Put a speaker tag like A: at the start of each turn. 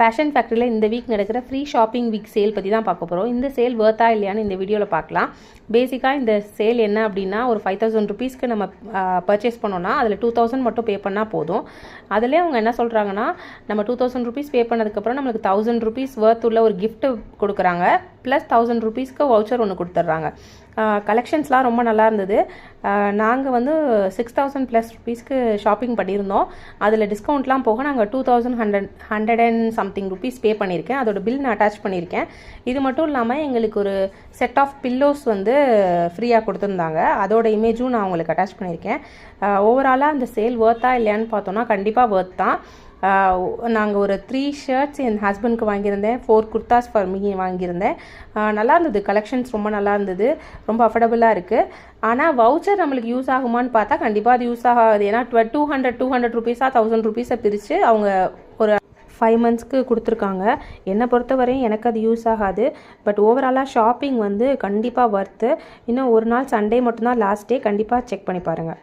A: Fashion ஃபேக்ட்ரியில் இந்த week நடக்கிற ஃப்ரீ ஷாப்பிங் வீக் சேல் பற்றி தான் பார்க்க போகிறோம். இந்த சேல் வர்த்தா இல்லையான்னு இந்த வீடியோவில் பார்க்கலாம். பேசிக்காக இந்த சேல் என்ன அப்படின்னா, ஒரு 5000 ருபீஸ்க்கு நம்ம பர்ச்சேஸ் பண்ணோன்னா அதில் 2000 மட்டும் பே பண்ணால் போதும். அதிலே அவங்க என்ன சொல்கிறாங்கன்னா, நம்ம 2000 ருபீஸ் பே பண்ணதுக்கப்புறம் நம்மளுக்கு 1000 ருபீஸ் வர்த் உள்ள ஒரு கிஃப்ட் கொடுக்குறாங்க, ப்ளஸ் 1000 ருபீஸ்க்கு வவுச்சர் ஒன்று கொடுத்துட்றாங்க. கலெக்ஷன்ஸ்லாம் ரொம்ப நல்லா இருந்தது. நாங்கள் வந்து 6000 ப்ளஸ் ருபீஸ்க்கு ஷாப்பிங் பண்ணியிருந்தோம். அதில் டிஸ்கவுண்ட்லாம் போக நாங்கள் 2100 அண்ட் சம்திங் ருபீஸ் பே பண்ணியிருக்கேன். அதோட பில் நான் அட்டாச் பண்ணியிருக்கேன். இது மட்டும் இல்லாமல் எங்களுக்கு ஒரு செட் ஆஃப் பில்லோஸ் வந்து ஃப்ரீயாக கொடுத்துருந்தாங்க. அதோட இமேஜும் நான் உங்களுக்கு அட்டாச் பண்ணியிருக்கேன். ஓவராலாக அந்த சேல் வர்த்தா இல்லையான்னு பார்த்தோன்னா கண்டிப்பாக வர்த் தான். நாங்கள் ஒரு 3 ஷர்ட்ஸ் என் ஹஸ்பண்ட்க்கு வாங்கியிருந்தேன், 4 குர்தாஸ் ஃபார் மீ வாங்கியிருந்தேன். நல்லா இருந்தது, கலெக்ஷன்ஸ் ரொம்ப நல்லா இருந்தது, ரொம்ப அஃபோர்டபுளாக இருக்குது. ஆனால் வவுச்சர் நம்மளுக்கு யூஸ் ஆகுமான்னு பார்த்தா கண்டிப்பாக அது யூஸ் ஆகாது. ஏன்னா 200 ருபீஸாக 1000 ருபீஸை பிரித்து அவங்க ஒரு 5 மந்த்ஸ்க்கு கொடுத்துருக்காங்க. என்னை பொறுத்தவரையும் எனக்கு அது யூஸ் ஆகாது. பட் ஓவராலாக ஷாப்பிங் வந்து கண்டிப்பாக வர்த்து. இன்னும் ஒரு நாள் சண்டே மட்டும்தான் லாஸ்ட் டே, கண்டிப்பாக செக் பண்ணி பாருங்கள்.